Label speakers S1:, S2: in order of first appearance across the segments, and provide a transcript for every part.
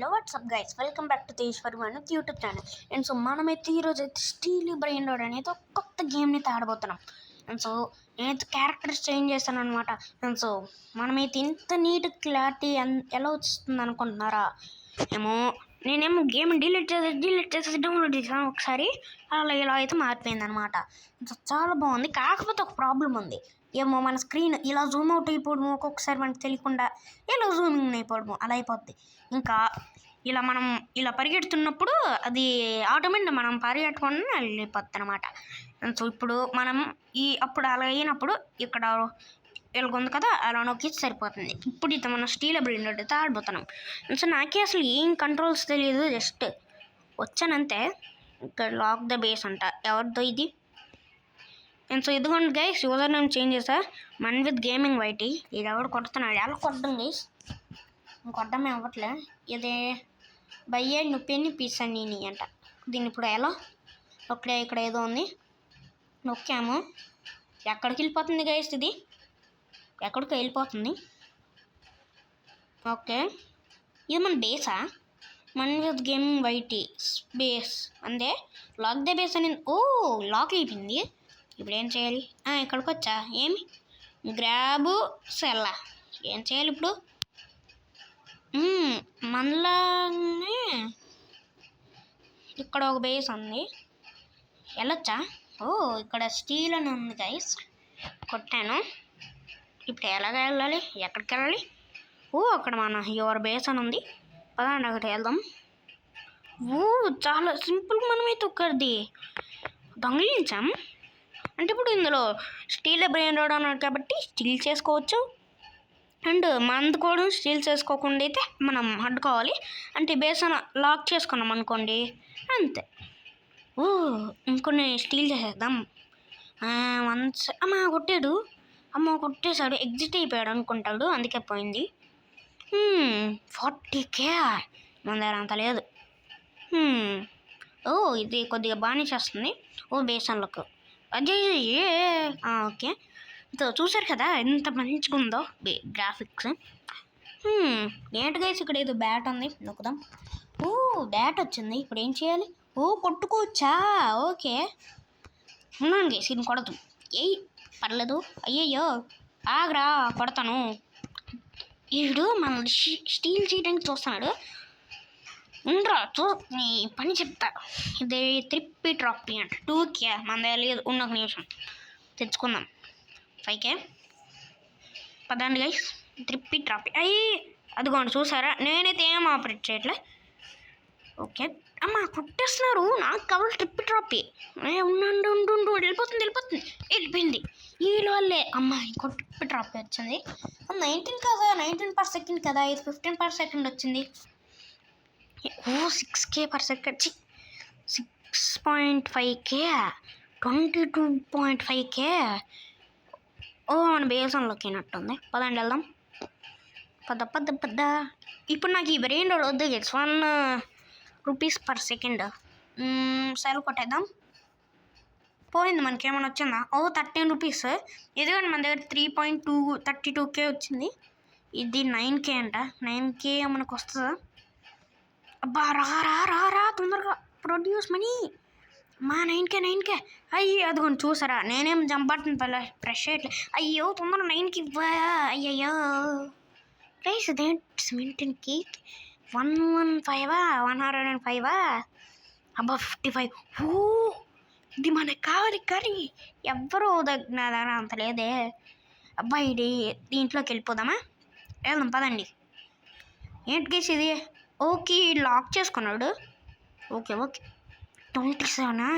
S1: Hello WhatsApp guys, welcome back to Tejwar YouTube channel. And so మనమైతే ఈరోజు అయితే steel brain road అనేది ఒక కొత్త గేమ్ని ఆడబోతున్నాం. అండ్ సో నేనైతే క్యారెక్టర్స్ చేంజ్ చేస్తాను అనమాట. అండ్ సో మనమైతే ఇంత నీట్ క్లారిటీ ఎలా వస్తుంది అనుకుంటున్నారా? నేనేమో గేమ్ డిలీట్ చేసి డౌన్లోడ్ చేసాను ఒకసారి. అలా ఇలా అయితే మారిపోయింది అనమాట. చాలా బాగుంది. కాకపోతే ఒక ప్రాబ్లం ఉంది. మన స్క్రీన్ ఇలా జూమ్ అవుట్ అయిపోవడము, ఒక్కొక్కసారి మనకు తెలియకుండా ఇలా జూమింగ్ అయిపోవడము అలా అయిపోద్ది. ఇంకా మనం ఇలా పరిగెడుతున్నప్పుడు అది ఆటోమేటిక్ మనం పరిగెట్టకుండా వెళ్ళిపోద్ది అనమాట. సో ఇప్పుడు మనం అప్పుడు అలా అయినప్పుడు ఇక్కడ వెళ్ళుకుంది కదా, అలా నొక్కి సరిపోతుంది. ఇప్పుడు ఇది మన స్టీల్ బ్రెయిన్ రోడ్ అయితే ఆడిపోతున్నాం. సో నాకే అసలు ఏం కంట్రోల్స్ తెలియదు, జస్ట్ వచ్చానంతే. ఇక్కడ లాక్ ద బేస్ అంట, ఎవరిదో ఇది. అండ్ సో ఇదిగోండి గైస్, యూజర్ నేమ్ చేంజ్ చేసా, మన్ విత్ గేమింగ్ వైటీ. ఇది ఎవరు కొడుతున్నాడు? ఎలా కొట్టడం గైస్? కొట్టడం అవ్వట్లే. ఇది బయ్యే నొప్పిని పీసా నీని అంట. దీన్ని ఇప్పుడు ఎలా? ఒకటే ఇక్కడ ఏదో ఉంది, నొక్కాము. ఎక్కడికి వెళ్ళిపోతుంది గైస్? ఇది ఎక్కడికి వెళ్ళిపోతుంది. ఓకే, ఇది మన బేసా? Mann with gaming YT base అందే. లాక్ ద బేస్ అని. ఓ లాక్ అయిపోయింది. ఇప్పుడు ఏం చేయాలి? ఇక్కడికి వచ్చా. ఏమి గ్రాబు సెల్లా ఏం చేయాలి ఇప్పుడు? మనలానే ఇక్కడ ఒక బేస్ ఉంది, వెళ్ళొచ్చా? ఓ ఇక్కడ స్టీల్ అని ఉంది గైస్, కొట్టాను. ఇప్పుడు ఎలాగ వెళ్ళాలి? ఎక్కడికి వెళ్ళాలి? అక్కడ మన యువర్ బేస్ అని ఉంది. పదండి అక్కడికి వెళ్దాం. చాలా సింపుల్గా మనమైతే ఒక్కరిది దొంగిలించాం. అంటే ఇప్పుడు ఇందులో స్టీల్ బ్రెయిన్ రోడ్ అన్నాడు కాబట్టి స్టీల్ చేసుకోవచ్చు. అండ్ మనది కూడా స్టీల్ చేసుకోకుండా అయితే మనం అడ్డుకోవాలి. అంటే బేసన్ లాక్ చేసుకున్నాం అనుకోండి, అంతే. ఇంకొన్ని స్టీల్ చేసేద్దాం. వన్స్ కొట్టాడు. కొట్టేశాడు, ఎగ్జిట్ అయిపోయాడు అనుకుంటాడు, అందుకే పోయింది. 40K మన దగ్గర అంత లేదు. ఇది కొద్దిగా బాగానే చేస్తుంది. బేసన్లకు అదే. ఓకే, చూసారు కదా ఎంత మంచిగా ఉందో గ్రాఫిక్స్. ఏంటి గైస్, ఇక్కడ ఏదో బ్యాట్ ఉంది, నొక్కుదాం. బ్యాట్ వచ్చింది. ఇప్పుడు ఏం చేయాలి? కొట్టుకోవచ్చా? ఓకే, ఉన్నాను గైస్, ఇది కొడదు. పర్లేదు. అయ్యయ్యో ఆగ్రా, కొడతాను. వీడు మన స్టీల్ చేయడానికి చూస్తున్నాడు. ఉండరా నీ పని చెప్తా. ఇది 3P ట్రాఫీ అంట. 2K మన దగ్గర లేదు. ఉన్న ఒక నిమిషం తెచ్చుకుందాం. 5K. పదండి గైస్, 3P ట్రాఫీ. అదిగోండి చూసారా, నేనైతే ఏం ఆపరేట్ చేయట్లే. ఓకే, కుట్టేస్తున్నారు. నాకు కావాలి 3P ట్రాఫీ. ఉండు వెళ్ళిపోయింది. వీళ్ళ వల్లే ఇంకో 3P ట్రాఫీ వచ్చింది. 19 కదా, 19/s కదా, ఇది 15/s వచ్చింది. 6K per second. 6.5K, 22.5K. మన బేసన్లోకి అయినట్టుంది. పదండి వెళ్దాం. పద. ఇప్పుడు నాకు ఈ బ్రెయిన్ రోడ్ వద్దు. 1 రూపీస్/సెకండ్. సెల్ కొట్టేద్దాం. పోయింది. మనకేమైనా వచ్చిందా? 13 రూపీస్. ఎందుకంటే మన దగ్గర 32K వచ్చింది. ఇది 9K అంట. 9K మనకు వస్తుందా? అబ్బా రా తొందరగా ప్రొడ్యూస్ మనీ. 9K. అదిగోండి చూసారా, నేనేం జంపట్టిన ఫ్రెష్ అయ్యట్లే. అయ్యో తొందరగా 9K ఇవ్వా. అయ్యయ్యో ప్రైస్ అదేంటి? 17K 105. అబ్బా 55. ఇది మనకు కావాలి కానీ ఎవ్వరూ నా దగ్గర అంత లేదే. అబ్బా దీంట్లోకి వెళ్ళిపోదామా? వెళ్దాం పదండి. ఏంటి కేసు ఇది? ఓకే, లాక్ చేసుకున్నాడు. ఓకే 27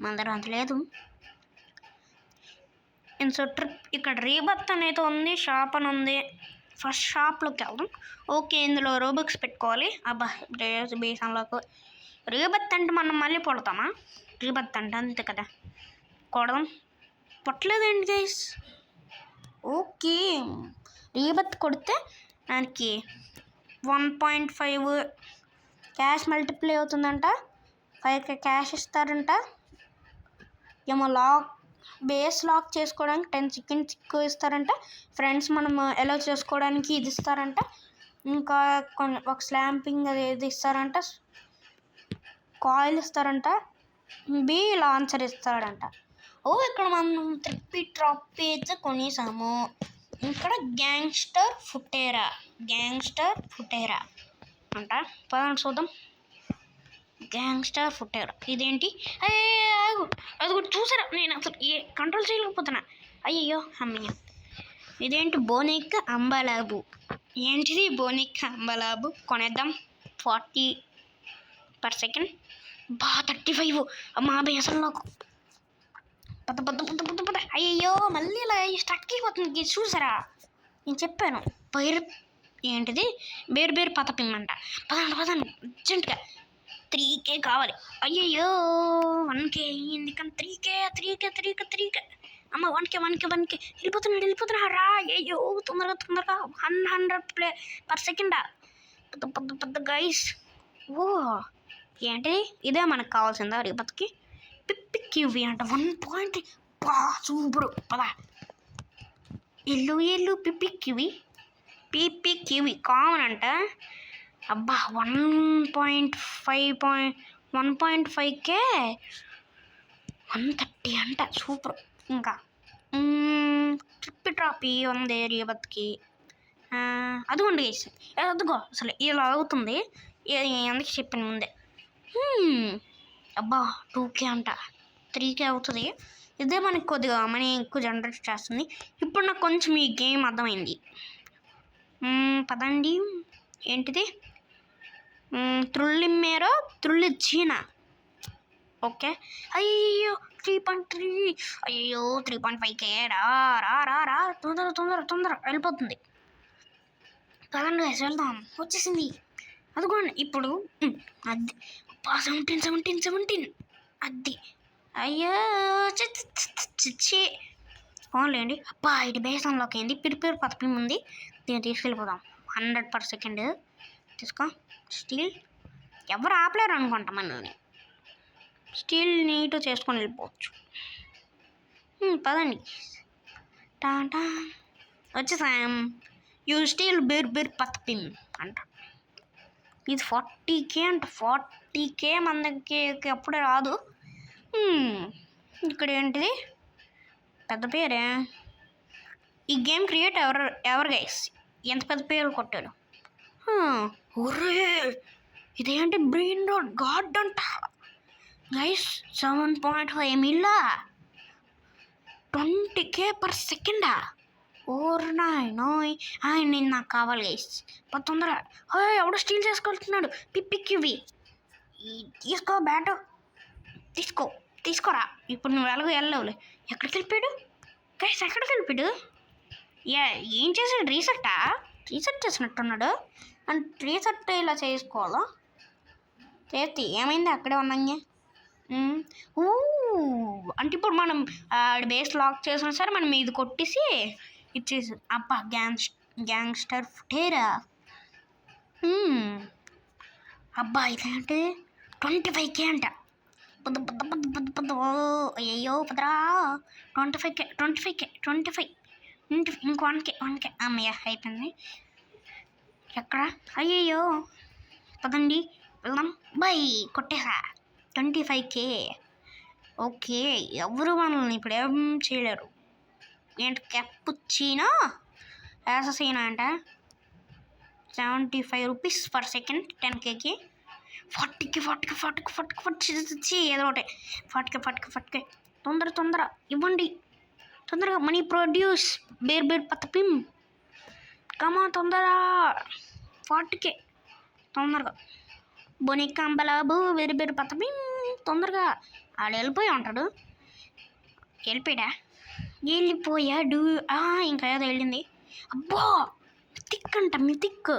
S1: మన దగ్గర అంత లేదు. సో ట్రిప్ ఇక్కడ రీబర్త్ అనేది ఉంది, షాప్ అని ఉంది. ఫస్ట్ షాప్లోకి వెళ్దాం. ఓకే, ఇందులో రోబక్స్ పెట్టుకోవాలి. అబ్బా బేసన్లోకి రీబర్త్ అంటే మనం మళ్ళీ పొడతామా? రీబర్త్ అంటే అంతే కదా, కొడదాం. పొట్టలేదండి గైస్. ఓకే, రీబర్త్ కొడితే దానికి 1.5 క్యాష్ మల్టిప్లై అవుతుందంట. 5K క్యాష్ ఇస్తారంట. బేస్ లాక్ చేసుకోవడానికి 10 seconds ఎక్కువ ఇస్తారంట. ఫ్రెండ్స్ మనం ఎలా చేసుకోవడానికి ఇది ఇస్తారంట. ఇంకా కొన్ని ఒక స్లాంపింగ్ అది ఏది ఇస్తారంట, కాయిల్ ఇస్తారంట, బి లాంచర్ ఇస్తాడంట. ఇక్కడ మనం 3 ట్రాఫీస్ కొనేసాము. ఇక్కడ గ్యాంగ్స్టర్ ఫుటేరా అంట. పదండి చూద్దాం. గ్యాంగ్స్టర్ ఫుటేరా ఇదేంటి? అది కూడా చూసారా, నేను అసలు కంట్రోల్ చేయలేకపోతున్నా. అయ్యో అమ్మయ్య. ఇదేంటి? బోనిక్ అంబలాబు. ఏంటిది బోనిక్ అంబలాబు? కొనేద్దాం. 40/s. 35. అమ్మా అసలు నాకు పద. అయ్యో మళ్ళీ ఇలా స్టక్ అయిపోతుంది. చూసారా, నేను చెప్పాను. ఏంటిది? బేరు పతపిమ్మంట. పదండి అర్జెంట్గా. 3K కావాలి. అయ్యయ్యో 1K అయ్యింది, కానీ 3K. అమ్మ 1K వెళ్ళిపోతున్నా రా. అయ్యో తొందరగా 100/s. పెద్ద గైస్. ఏంటి? ఇదే మనకు కావాల్సిందా రేపటికి? పిప్పిక్యూవి అంట 1. సూపర్. పదా ఎల్లు పిప్పిక్యూవి కామన్ అంట. అబ్బా 1.5K 130 అంట. సూపర్. ఇంకా ట్రాఫీ ఉంది రేపటికి. అదిగోండి గైస్, అదిగో అసలు ఇలా అవుతుంది. ఎందుకు చెప్పాను ముందే. అబ్బా 2K అంట. 3K అవుతుంది. ఇదే మనకి కొద్దిగా మనీ ఎక్కువ జనరేట్ చేస్తుంది. ఇప్పుడు నాకు కొంచెం ఈ గేమ్ అర్థమైంది. పదండి. ఏంటిది? త్రుళ్ళిచ్చీనా. ఓకే. అయ్యో 3.3. అయ్యో 3.5K. రా తొందర వెళ్ళిపోతుంది. పదండి గైస్ వెళ్దాం. వచ్చేసింది. అదిగోండి ఇప్పుడు. అది 17. అది అయ్యో ఓన్లేండి. అబ్బా ఇది బేసన్లోకి అయింది. పిరిపేరు పతపిం ఉంది. దీన్ని తీసుకెళ్ళిపోదాం. 100/s. తీసుకో. స్టీల్ ఎవరు ఆపలేరు అనుకుంటా మనల్ని. స్టీల్ నీట్ చేసుకొని వెళ్ళిపోవచ్చు. పదండి. టాటా వచ్చేసాం. యూ స్టీల్ బేర్ పతపిం అంట. ఇది 40K అంట. 40K మన దగ్గరికి అప్పుడే రాదు. ఇక్కడ ఏంటిది? పెద్ద పేరే. ఈ గేమ్ క్రియేట్ ఎవరు గైస్? ఎంత పెద్ద పేరు కొట్టాడు? ఒరే ఇదేంటి? బ్రెయిన్ రాట్ గాడ్ అంట గైస్. 7.5 మిల్లా 20K/s. ఓర్నాయ్ నేను నాకు కావాలి గైస్. తొందర. ఎవడో స్టీల్ చేసుకెళ్తున్నాడు. పిప్పిక్యూవి తీసుకో. బ్యాట్ తీసుకోరా. ఇప్పుడు నువ్వు వెళ్ళవులే. ఎక్కడికి వెళ్ళిపోయాడు గైస్? ఏం చేసాడు? రీసెట్ చేసినట్టున్నాడు. అండ్ రీసెట్ ఇలా చేసుకోవాలా? చేతి ఏమైంది? అక్కడే ఉన్నాంగే. అంటే ఇప్పుడు మనం బేస్ లాక్ చేసినా సరే మనం ఇది కొట్టేసి ఇచ్చేసి. అబ్బా గ్యాంగ్స్టర్ ఫుటేరా. అబ్బా ఇదేంటి? 25K అంట. అయ్యో పదరా. 25K. ఇంకో 1K. అమ్మయ్య అయిపోయింది. ఎక్కడ? అయ్యయ్యో పదండి వెళ్దాం. కొట్టేసా. 25K. ఓకే. ఎవరు మనల్ని ఇప్పుడు ఏం చేయలేరు. ఏంటి? క్యాపుచినో యాససీనా అంట. 75 రూపీస్/s. 10Kకి 40K. ఏదో ఒకటి 40K. తొందర ఇవ్వండి. తొందరగా మనీ ప్రొడ్యూస్. బేర్ పతపిం. కమా తొందర. 40K తొందరగా. బోనిక్ అంబలాబు బేరు పతపిం. తొందరగా. ఆడు వెళ్ళిపోయి ఉంటాడు. వెళ్ళిపోయాడు. ఇంకా ఏదో వెళ్ళింది. అబ్బా మిథిక్.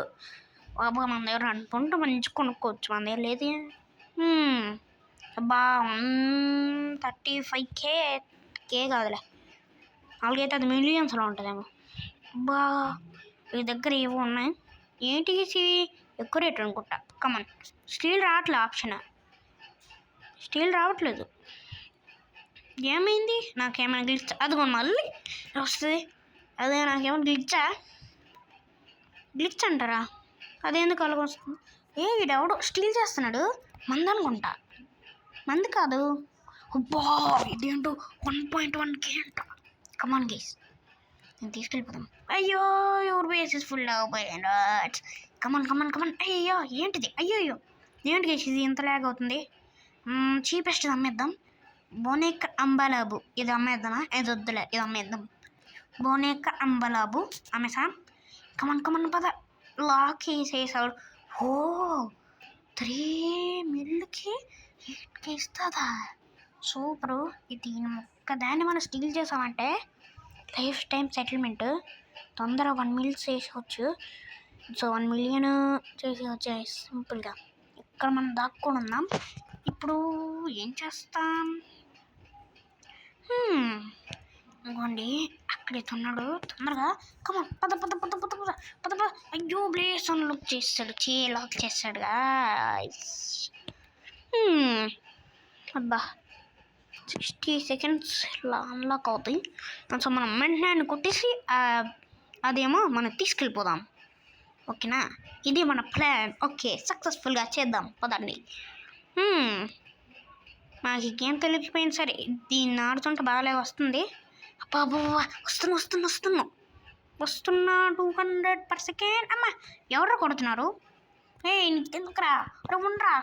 S1: అబ్బా మన దగ్గర అనుకుంటూ మంచి కొనుక్కోవచ్చు. మన దగ్గర లేదు. అబ్బా 135K కాదులే. అలాగైతే అది మిలియన్స్లో ఉంటుందేమో. అబ్బా ఈ దగ్గర ఏవో ఉన్నాయి. ఏంటి ఎక్కువ రేట్ అనుకుంటా. కమన్. స్టీల్ రావట్లేదు. ఏమైంది? నాకేమైనా గ్లిచ్? అదిగో మళ్ళీ వస్తుంది. అదే నాకేమైనా గ్లిచ్ అంటారా? అదేందుకు అలాగ వస్తుంది? వీడెవడో స్టీల్ చేస్తున్నాడు. మంది అనుకుంటా. మంది కాదు. అబ్బా ఇదేంటో 1.1K అంట. కమాన్ గైస్, నేను తీసుకెళ్ళిపోతాం. అయ్యో యువర్ బేస్ ఇస్ ఫుల్ అయిపోయాడు. కమాన్ కమాన్ కమాన్. అయ్యో ఏంటిది? అయ్యో ఏంటి గైస్ ఇది ఇంత లాగ్ అవుతుంది? చీపెస్ట్ అమ్మేద్దాం. బోనేక అంబలాబు ఇది అమ్మేద్దామా? ఇది వద్దులే, ఇది అమ్మేద్దాం. బోనేక అంబలాబు అమ్మేసాం. కమన్ కమన్ పద. లాక్ వేసేసాడు. 3 మిల్లుకి 8K ఇస్తుందా? సూపరు. ఇది ఒక్కదాన్ని మనం స్టీల్ చేసామంటే లైఫ్ టైం సెటిల్మెంట్. తొందరగా 1 మిలియన్ చేసేవచ్చు. సో 1 మిలియన్ చేసేవచ్చు సింపుల్గా. ఇక్కడ మనం దాక్కుని ఉన్నాం. ఇప్పుడు ఏం చేస్తాం? ఇంకోండి అక్కడైతే ఉన్నాడు. తొందరగా కమన్ పద పద పద పద పద పద పద. అయ్యో బ్లేస్ అన్లాక్ చేస్తాడు. లాక్ చేస్తాడుగా. అబ్బా 60 సెకండ్స్ అన్లాక్ అవుతాయి. సో మనం వెంటనే కొట్టేసి అదేమో మనం తీసుకెళ్ళిపోదాం. ఓకేనా? ఇది మన ప్లాన్. ఓకే, సక్సెస్ఫుల్గా చేద్దాం పదండి. నాకు ఈ గేమ్ తెలియకపోయింది. సరే దీన్ని ఆడుతుంటే బాగాలే వస్తుంది. అబ్బా వస్తున్నా 200/సెకండ్. అమ్మ ఎవరు కొడుతున్నారు? నీకు ఎందుకురా? ఉండరా,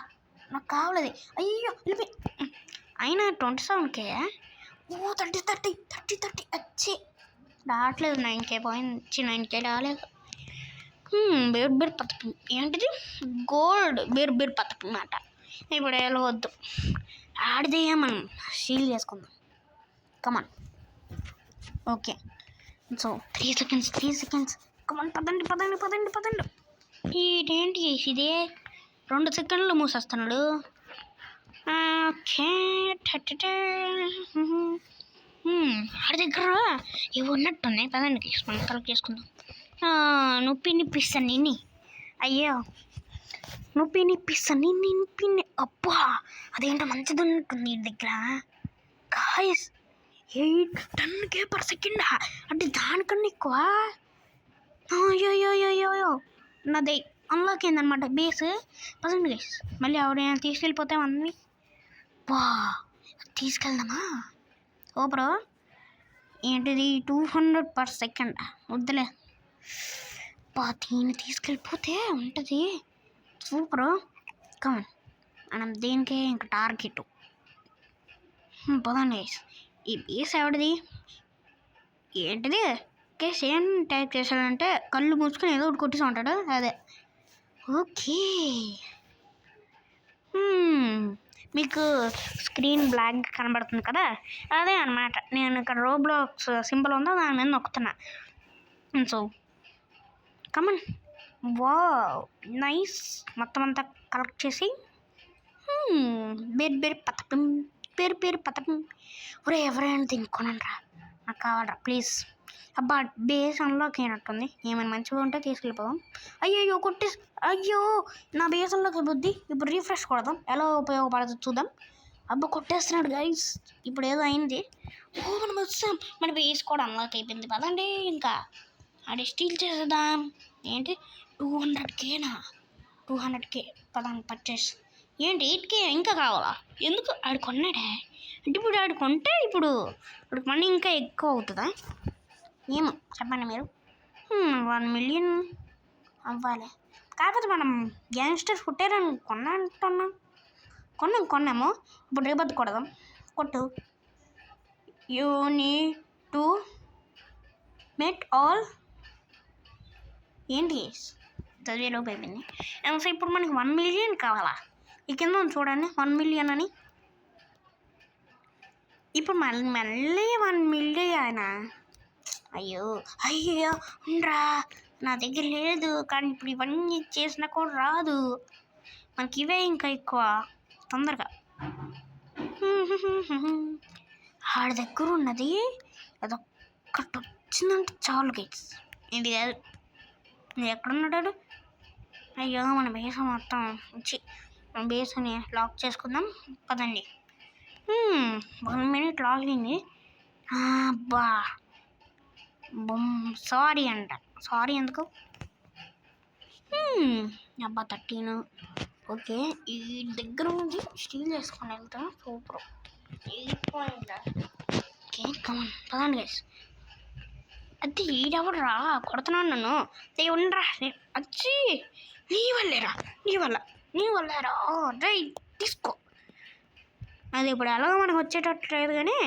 S1: నాకు కావాలది. అయ్యో వెళ్ళిపోయి. అయినా 27K. 30 వచ్చి రావట్లేదు. 9K పోయింది. 9K రాలేదు. బేర్ పథకం ఏంటిది? గోల్డ్ బేర్ పథకం అన్నమాట. ఇప్పుడు వెళ్ళవద్దు. ఆడితే మనం షీల్ చేసుకుందాం. Come on. Okay, so 3 seconds. Come on పదండి. ఇదేంటి ఇదే 2 సెకండ్లు మూసేస్తున్నాడు. ఓకే ఆడి దగ్గర ఇవి ఉన్నట్టున్నాయి. పదండి మనం కలెక్ట్ చేసుకుందాం. నొప్పినిప్పిస్తాను నిన్ని. అయ్యో నొప్పినిప్పిస్తాను నిన్ని. అబ్బా అదేంటో మంచిది ఉన్నట్టుంది ఈ దగ్గర. గాయ్స్ 810K/సెకండ్ అంటే దానికన్నా ఎక్కువ. అయ్యో నాది అన్లాక్ అయిందనమాట బేస్. పదండి గైస్, మళ్ళీ ఎవరైనా తీసుకెళ్ళిపోతే మనల్ని. తీసుకెళ్దామా? బ్రో ఏంటిది 200/సెకండ్? వద్దులే. దీన్ని తీసుకెళ్ళిపోతే ఉంటుంది. సూపరు. కమన్ మనం దేనికే ఇంకా టార్గెట్. పదండి గైస్. ఈ బేస్ ఎవడిది? ఏంటిది? కేస్ ఏం టైప్ చేశాడంటే కళ్ళు మూసుకొని ఏదో ఒకటి కొట్టేసి ఉంటాడు. అదే. ఓకే, మీకు స్క్రీన్ బ్లాక్ కనబడుతుంది కదా, అదే అనమాట. నేను ఇక్కడ రోబ్లాక్స్ సింబల్ ఉందో దాని మీద నొక్కుతున్నా. So come on. నైస్. మొత్తం అంతా కలెక్ట్ చేసి పేరు పథకం. ఎవరైనా తినుకోనండి రా, నాకు కావాలరా ప్లీజ్. అబ్బా బేస్ అన్లాక్ అయినట్టుంది. ఏమైనా మంచిగా ఉంటే తీసుకెళ్ళిపోదాం. అయ్యో నా బేస్ అన్లాక్ అయిపోద్ది. ఇప్పుడు రీఫ్రెష్ కొడదాం, ఎలా ఉపయోగపడుతుంది చూద్దాం. అబ్బా కొట్టేస్తున్నాడు గైస్. ఇప్పుడు ఏదో అయింది. మనం వచ్చాం. మన బేస్ కూడా అన్లాక్ అయిపోయింది. పదండి ఇంకా ఆడి స్టీల్ చేసేద్దాం. ఏంటి 200Kనా? 200K. పదండి పర్చేస్. ఏంటి 8K ఇంకా కావాలా? ఎందుకు? ఆడు కొన్నాడే అంటే ఇప్పుడు ఆడు కొంటే ఇప్పుడు మనీ ఇంకా ఎక్కువ అవుతుందా? ఏమో చెప్పండి మీరు. 1 మిలియన్ అవ్వాలి. కాకపోతే మనం గ్యాంగ్స్టర్స్ కుట్టారని కొన్నాము. ఇప్పుడు రేపొద్దు కొడదాం. కొట్టు. You need to met all. ఏంటి చదివేలోపు అయిపోయింది. సో ఇప్పుడు మనకి 1 మిలియన్ కావాలా? ఈ కింద చూడండి 1 మిలియన్ అని. ఇప్పుడు మళ్ళీ 1 మిలియన్. అయ్యో ఉండరా, నా దగ్గర లేదు. కానీ ఇప్పుడు ఇవన్నీ చేసినా కూడా రాదు మనకి. ఇవే ఇంకా ఎక్కువ. తొందరగా ఆడ దగ్గర ఉన్నది అదొక్కటి వచ్చిందంటే చాలు గైస్. ఇది కాదు. ఎక్కడున్నాడు? అయ్యో మన బేస్ మొత్తం వచ్చి మన బేస్ని లాక్ చేసుకుందాం. పదండి. 1 మినిట్ లాక్ అయింది. అబ్బా సారీ అంట. సారీ ఎందుకు? అబ్బా 13. ఓకే, ఈ దగ్గర నుంచి స్టీల్ చేసుకొని వెళ్తా. Super 8 point. ఓకే కమన్ పదండి గైస్. అది ఈడెవడు రా కొడుతున్నాను నన్ను. ఉండరా వచ్చి నీ వల్లేరా రే తీసుకో. అది ఇప్పుడు ఎలాగో మనకు వచ్చేటట్టు లేదు కానీ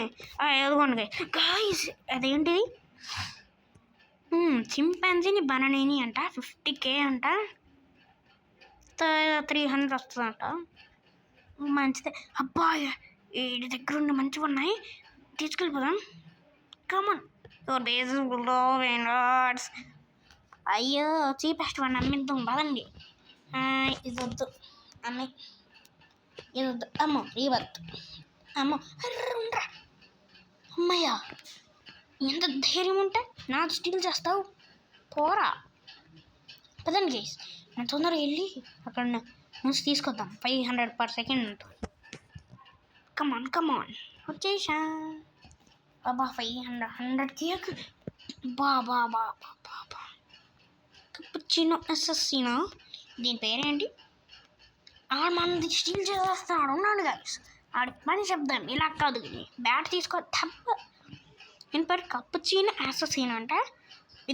S1: ఎదుగోండి గాయ్స్. అదేంటిది చింపాంజీని బనానేని అంట 50K అంట, 300 వస్తుందంట. మంచిదే అబ్బా. వీడి దగ్గర ఉండి మంచిగా ఉన్నాయి, తీసుకెళ్ళిపోదాం. Come on your base lords. అయ్యో చీపెస్ట్ వాడిని అమ్మిద్దాం పదండి. ఇది వద్దు అమ్మి, ఇది వద్దు. అమ్మో రీవర్త్. అమ్మో ఉండరా అమ్మయ్యా. ఎంత ధైర్యం ఉంటే నాకు స్టీల్ చేస్తావు, పోరా. పదండి గైస్, నేను తొందరగా వెళ్ళి అక్కడ నుంచి తీసుకొద్దాం. 500 per second ఉంటుంది. కమాన్ వచ్చేసా బాబా. 100 కేక్ బాబా. కప్పుచినో ఎస్ఎస్సీనో దీని పేరేంటి? మనది స్టీల్ చేస్తాడు ఉన్నాడు గైస్. ఆడి పని చెప్దాం. ఇలా కాదు బ్యాట్ తీసుకో తప్ప. దీని పేరు కప్పుచీనో అససీన్ అంట,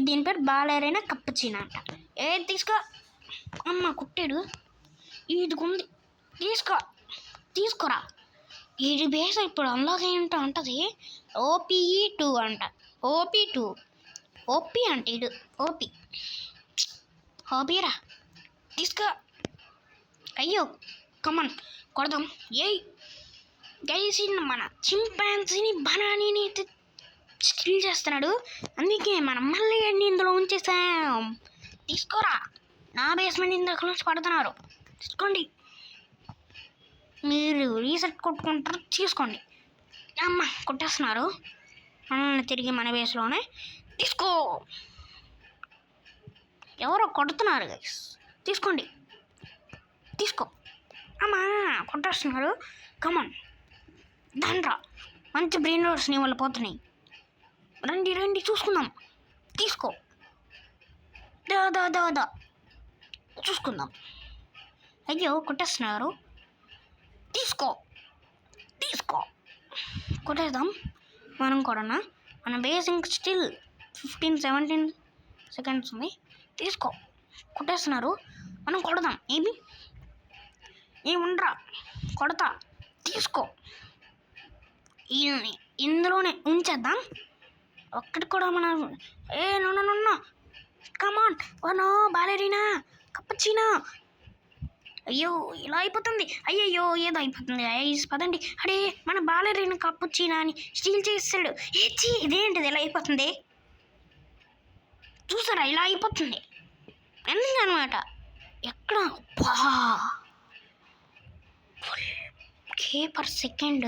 S1: దీని పేరు బాలేరైనా కప్పుచీనో అంట. ఏది తీసుకో. అమ్మ కుట్టాడు. ఇదిగుంది తీసుకోరా. ఇది బేస్ ఇప్పుడు అన్లాక్ ఏంటో అంటది. OPE2 అంట. OP2 ఓపీ అంటే ఇడు ఓపీరా తీసుకో. అయ్యో కమన్ కొడదాం. గైస్ మన చింపాంజీని బనానీని స్కిల్ చేస్తున్నాడు, అందుకే మనం మళ్ళీ అన్ని ఇందులో ఉంచేసాం. తీసుకోరా. నా బేస్మెంట్ ఇందులో నుంచి పడుతున్నారు, తీసుకోండి. మీరు రీసెట్ కొట్టుకుంటారు, తీసుకోండి. అమ్మ కొట్టేస్తున్నారు మనల్ని తిరిగి మన బేస్లోనే. తీసుకో. ఎవరో కొడుతున్నారు గైస్, తీసుకో. అమ్మా కొట్టేస్తున్నారు. కమన్ దండ్రా. మంచి బ్రెయిన్ రోడ్స్ నీ వల్ల పోతున్నాయి. రండి చూసుకుందాం. తీసుకో. దా చూసుకుందాం. అయ్యో కొట్టేస్తున్నారు. తీసుకో కొట్టేద్దాం మనం కూడా. మన బేసింగ్ స్టిల్ 15-17 seconds ఉంది. తీసుకో. కొట్టేస్తున్నారు, మనం కొడదాం. ఉండరా కొడతా. తీసుకో. ఇందులోనే ఉంచేద్దాం. ఒక్కటి కూడా మన నో కమాన్. నో బాలేరీనా కప్పుచీనో. అయ్యో ఇలా అయిపోతుంది. అయ్యయ్యో ఏదో అయిపోతుంది. పదండి. అడే మన బాలేరీనా కప్పుచీనో అని స్టీల్ చేస్తాడు. ఇదేంటిది ఇలా అయిపోతుంది? చూసారా ఇలా అయిపోతుంది ఎందుకనమాట. ఎక్కడ K per second.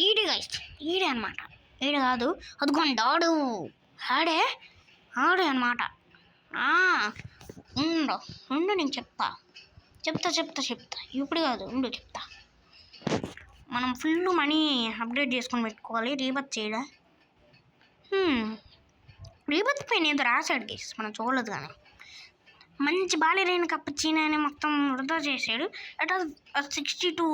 S1: ఈడే అనమాట. ఈడు కాదు అదిగోండి ఆడే అనమాట. ఉండు నేను చెప్తా. ఇప్పుడు కాదు చెప్తా. మనం ఫుల్ మనీ అప్డేట్ చేసుకొని పెట్టుకోవాలి. రీబర్త్ చేయడా? రీబర్త్ పైన ఏదో రాశాడు గైస్, మనం చూడలేదు. కానీ మంచి బాలేరైన కప్పుచీనో అని మొత్తం వృధా చేశాడు. అట్ 600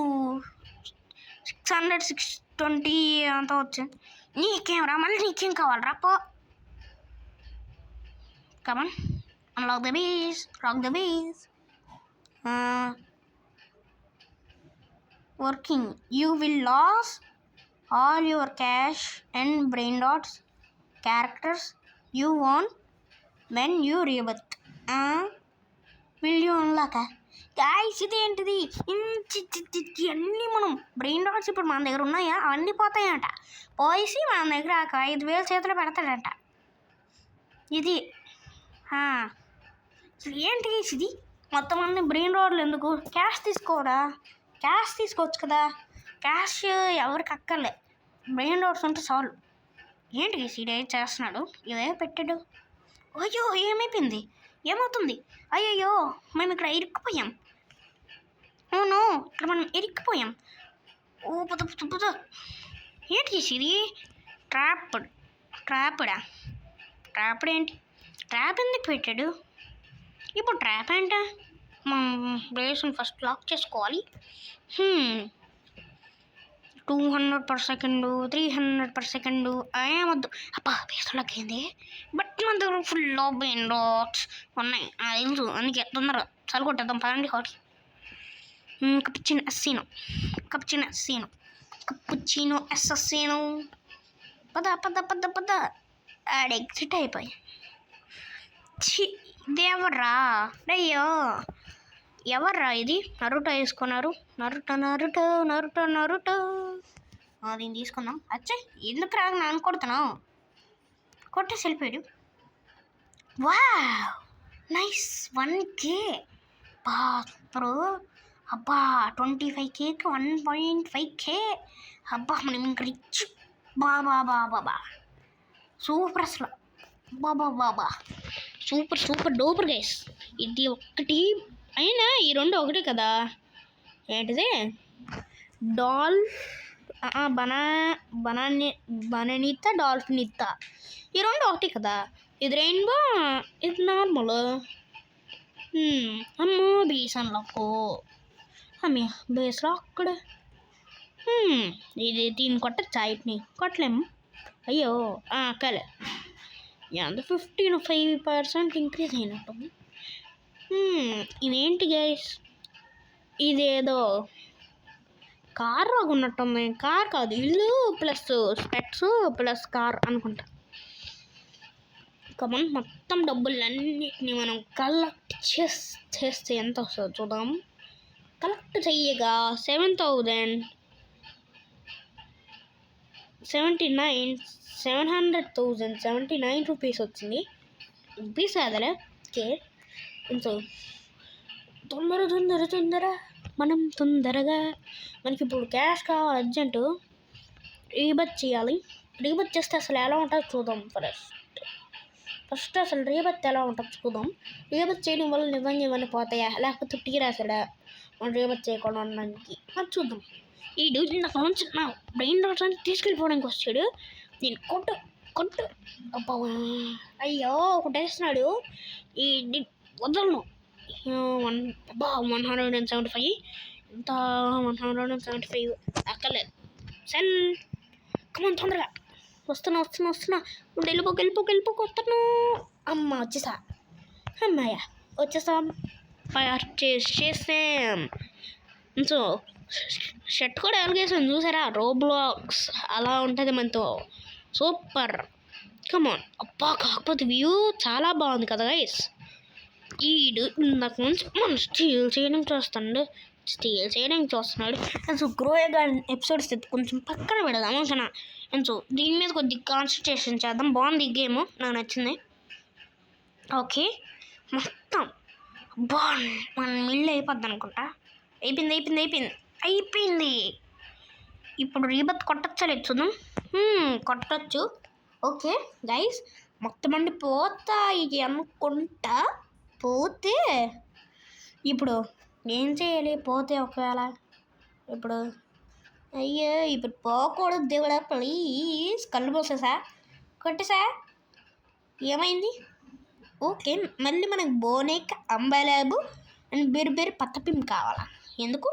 S1: 620 అంతా వచ్చింది. నీకేం రా, మళ్ళీ నీకేం కావాలరా? పో. Come on unlock the base. Working. You will lose all your cash and brain dots characters you won when you rebirth. Will you unlock? Guys ఇదేంటిది? అన్నీ మనం బ్రెయిన్ డాట్స్ ఇప్పుడు మన దగ్గర ఉన్నాయా, అవన్నీ పోతాయంట. పోయేసి మన దగ్గర 5,000 చేతిలో పెడతాడంట. ఇది ఏంటి ఇది? మొత్తం అన్ని బ్రెయిన్ రోడ్లు ఎందుకు? క్యాష్ తీసుకోవచ్చు కదా. క్యాష్ ఎవరికి అక్కర్లే, బ్రెయిన్ రోడ్స్ ఉంటే చాలు. ఏంటి సీడీ చేస్తున్నాడు? ఇవే పెట్టాడు. అయ్యో ఏమైపోయింది? ఏమవుతుంది? అయ్యయ్యో మేము ఇక్కడ ఇరుక్కుపోయాం. అవును ఇక్కడ మనం ఇరుక్కుపోయాం. పుద ఏంటి ఇది? ట్రాప్డా? ట్రాప్ ఏంటి? ట్రాప్ ఎందుకు పెట్టాడు? ఇప్పుడు ట్రాప్ అంటే బ్రేస్ని ఫస్ట్ లాక్ చేసుకోవాలి. 200/సెకండ్ 300/సెకండ్ ఏమొద్దు. అబ్బా బేస్లోకి అయింది. బట్ మన దగ్గర ఫుల్ ఆఫ్ బ్రెయిన్ రాట్స్ ఉన్నాయి తెలుసు. అందుకే తొందరగా చదువుకొట్టేద్దాం పదండి. ఒకటి కప్పుచినో ఎస్సీనో పద ఆడ ఎగ్జిట్ అయిపోయి. ఇదేవర్రా అయ్యో ఎవర్రా ఇది? నరుటో వేసుకున్నారు. నరుటో దీన్ని తీసుకుందాం. అచ్చే ఎందుకు రాగా నాన్న కొడుతున్నావు? కొట్టేసి వెళ్ళిపోయాడు. వా నైస్ 1K ఇప్పుడు అబ్బా 25Kకి 1.5K. అబ్బా మనం ఇంక రిచ్. బాబా సూపర్ అసలు. బాబా సూపర్ డూపర్ గైస్. ఇది ఒక్కటి అయినా ఈ రెండు ఒకటే కదా. ఏంటిది? బనానితా డాల్ఫినితా ఈ రెండు ఒకటి కదా. ఇది రెయిన్బో, ఇది నార్మల్. అమ్మో బీసన్ లాక్కో అమ్మ బేస్ లాక్కడ. ఇది దీన్ని కొట్టచ్చా? ఇట్ని కొట్టలేము. అయ్యో కలే ఎంత 55% ఇంక్రీజ్ అయినట్టుంది. ఇదేంటి గైస్? ఇదేదో కార్ లాగా ఉన్నట్టుంది. కార్ కాదు, ఇల్లు ప్లస్ స్పెట్స్ ప్లస్ కార్ అనుకుంటా. కమన్ మొత్తం డబ్బులన్నిటిని మనం కలెక్ట్ చేస్తే ఎంత వస్తుందో చూద్దాం. కలెక్ట్ చెయ్యగా 779 రూపీస్ వచ్చింది. రూపీస్ కాదలే ఓకే. సో తొందర మనం తొందరగా మనకి ఇప్పుడు క్యాష్ కావాలి అర్జెంటు. రీబత్ చేయాలి. రీబత్ చేస్తే అసలు ఎలా ఉంటుందో చూద్దాం. ఫస్ట్ అసలు రీబత్ ఎలా ఉంటుందో చూద్దాం. రీబత్ చేయడం వల్ల నిజంగా ఇవన్నీ పోతాయా లేకపోతే టీ రాసాడా మనం రీబత్ చేయకుండా ఉండడానికి అది చూద్దాం. ఈ డ్యూటీ నాకు నుంచి నా బ్రెయిన్ రాట్స్ అని తీసుకెళ్ళిపోవడానికి వచ్చాడు. నేను కొట్టు అబ్బా అయ్యో కొట్టేస్తున్నాడు. ఈ వదలను. 175 ఎంత 175 అక్కర్లేదు. సెల్ కమన్ తొందరగా వస్తున్నా వెళ్ళిపో కొత్తను. అమ్మ వచ్చేసా. అమ్మాయ వచ్చేసాం. ఫైర్ చేసేసాం. సో షర్ట్ కూడా ఎలాగేసాం చూసారా? రోబ్లాక్స్ అలా ఉంటుంది మనతో. సూపర్ కమాన్. అబ్బా కాకపోతే వ్యూ చాలా బాగుంది కదా గైస్. ఈడు నాకు నుంచి మనం స్టీల్ చేయడానికి చూస్తున్నాడు. సో గ్రోయగా ఎపిసోడ్స్ కొంచెం పక్కన పెడదాం ఓకేనా. అండ్ సో దీని మీద కొద్దిగా కాన్సన్ట్రేషన్ చేద్దాం. బాగుంది ఈ గేమ్, నాకు నచ్చింది. ఓకే మొత్తం బాగుంది. మన మిల్లు అయిపోద్ది అనుకుంటా. అయిపోయింది. ఇప్పుడు రీబత్ కొట్టచ్చా లేదు చూద్దాం. కొట్టచ్చు. ఓకే గైస్ మొత్తం అండి పోతాయి అనుకుంటా. పోతే ఇప్పుడు ఏం చేయాలి? పోతే ఒకవేళ ఇప్పుడు ఇప్పుడు పోకూడదు దేవుడా ప్లీజ్. కళ్ళు పోసేసా కొట్టేసా ఏమైంది? ఓకే మళ్ళీ మనకు బోనేక్ అంబలాబు అండ్ బెరు పత్తపిం కావాలా? ఎందుకు?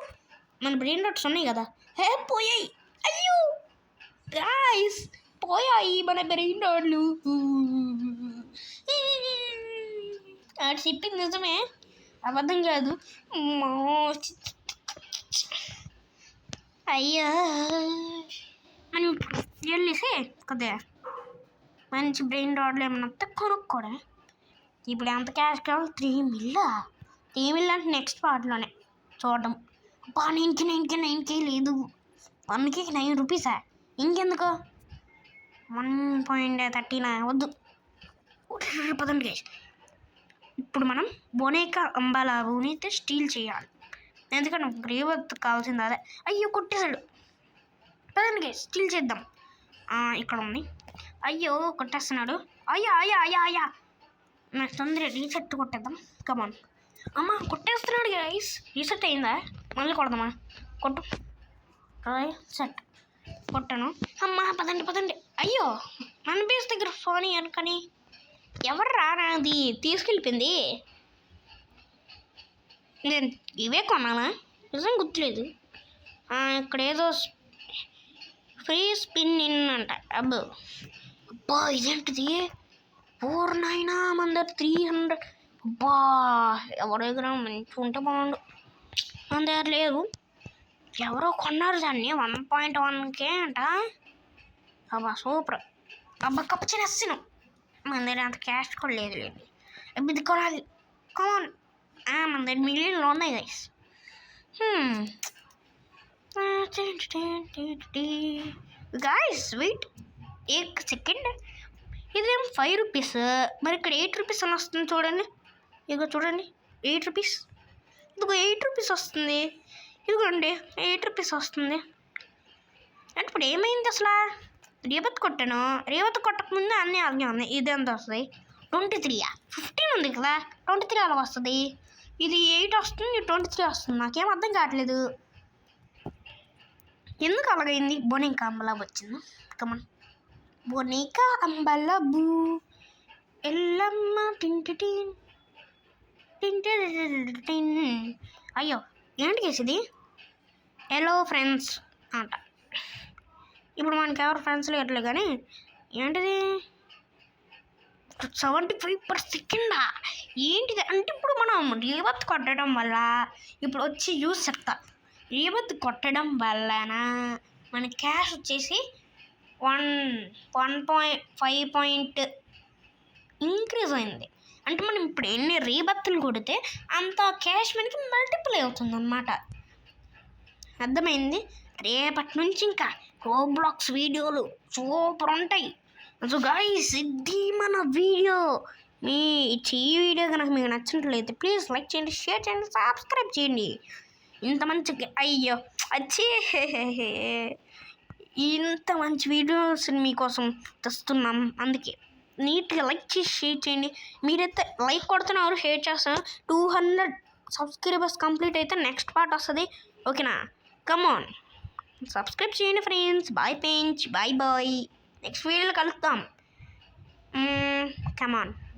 S1: మన బ్రెయిన్ రాట్స్ ఉన్నాయి కదా. పోయాయి. అయ్యో గాయ్స్ పోయాయి మన బ్రెయిన్ రాడ్లు. ఆడు చెప్పింది నిజమే, అబద్ధం కాదు. అయ్యో మనం వెళ్ళేసి కొద్దిగా మంచి బ్రెయిన్ రాడ్లు ఏమన్నా కొనుక్కోడా. ఇప్పుడు ఎంత క్యాష్ కావాలి? 3 మిల్ అంటే నెక్స్ట్ పార్ట్లోనే చూడడం. అబ్బా 9K లేదు. 1K 9 రూపీసా? ఇంకెందుకు 1.39 వద్దు. పదండి గైస్. ఇప్పుడు మనం బోనేకా అంబాలాబుని అయితే స్టీల్ చేయాలి. ఎందుకంటే రీబత్ కావాల్సింది అదే. అయ్యో కొట్టేశాడు. పదండి గైస్ స్టీల్ చేద్దాం. ఇక్కడ ఉంది. అయ్యో కొట్టేస్తున్నాడు. అయ్యా నాకు తొందరగా రీసెట్ కొట్టేద్దాం. కమాన్. అమ్మ కొట్టేస్తున్నాడు గైస్. రీసెట్ అయిందా? మళ్ళీ కొడదామా? కొట్టు. సెట్ కొట్టాను. అమ్మ పదండి. అయ్యో మన బేస్ దగ్గర ఫోన్ అనుకని ఎవర్రా నాది తీసుకెళ్ళిపోయింది. నేను ఇవే కొనాలా నిజం గుర్తులేదు. ఇక్కడ ఏదో ఫ్రీ స్పిన్ ఇన్ అంట. అబ్బా ఇదేంటిది 499 మన దగ్గర 300. అబ్బా ఎవరి దగ్గర మంచిగా ఉంటే బాగుండు. మన దగ్గర లేదు. ఎవరో కొన్నారు దాన్ని 1.1K అంట. అబ్బా సూపర్. అబ్బా కప్పు చిన్నస్తున్నాం. మన దగ్గర అంత క్యాష్ కూడా లేదు. అబ్బా ఇది కొనాలి. కామన్ మన దగ్గర మిలియన్లో ఉన్నాయి గైస్. గాయస్ వెయిట్ ఏక్ సెకండ్. ఇదేం 5 రూపీస్. మరి ఇక్కడ 8 రూపీస్ అని వస్తుంది చూడండి. ఇదిగో చూడండి 8 రూపీస్. ఇదిగో 8 రూపీస్ వస్తుంది. ఇదిగోండి 8 రూపీస్ వస్తుంది. అంటే ఇప్పుడు ఏమైంది అసలు? రేవత్ కొట్టాను. రేవత్ కొట్టకముందు అన్నీ అలాగే ఉన్నాయి. ఇది ఎంత వస్తుంది? 23. 15 ఉంది కదా, 23 అలా వస్తుంది. ఇది 8 వస్తుంది, 23 వస్తుంది. నాకేం అర్థం కావట్లేదు ఎందుకు అలాగైంది. బొనికా అంబలా వచ్చింది. కమన్ బొనికా అంబలా బూ ఎల్లమ్మ టింటిన్ టింటిన్. అయ్యో ఏంటి కేసిది? హలో ఫ్రెండ్స్ అంట. ఇప్పుడు మనకి ఎవరు ఫ్రెండ్స్ లేట్లే కానీ ఏంటిది 75%. ఏంటిది అంటే ఇప్పుడు మనం రేవత్ కొట్టడం వల్ల ఇప్పుడు వచ్చి యూస్ చెప్తా. రేవత్ కొట్టడం వలన మన క్యాష్ వచ్చేసి 1.5 ఇంక్రీజ్ అయింది. అంటే మనం ఇప్పుడు ఎన్ని రేవత్తులు కొడితే అంత క్యాష్ మనకి మల్టిపుల్ అవుతుంది అన్నమాట. అర్థమైంది? రేపటి నుంచి ఇంకా రోబ్లాక్స్ వీడియోలు సూపర్ ఉంటాయి. సో గైస్ ఇది మన వీడియో. ఈ వీడియో కనుక మీకు నచ్చినట్లయితే ప్లీజ్ లైక్ చేయండి, షేర్ చేయండి, సబ్స్క్రైబ్ చేయండి. ఇంత మంచి అయ్యో వచ్చి ఇంత మంచి వీడియోస్ మీకోసం తెస్తున్నాం. అందుకే నీట్గా లైక్ చేసి షేర్ చేయండి. మీరైతే లైక్ కొడుతున్నారు, షేర్ చేస్తున్నారు. 200 సబ్స్క్రైబర్స్ కంప్లీట్ అయితే నెక్స్ట్ పార్ట్ వస్తుంది. ఓకేనా? కమాన్ సబ్స్క్రైబ్ చేయండి friends. Bye friends, bye bye. Next వీడియోలో కలుద్దాం. కమాన్.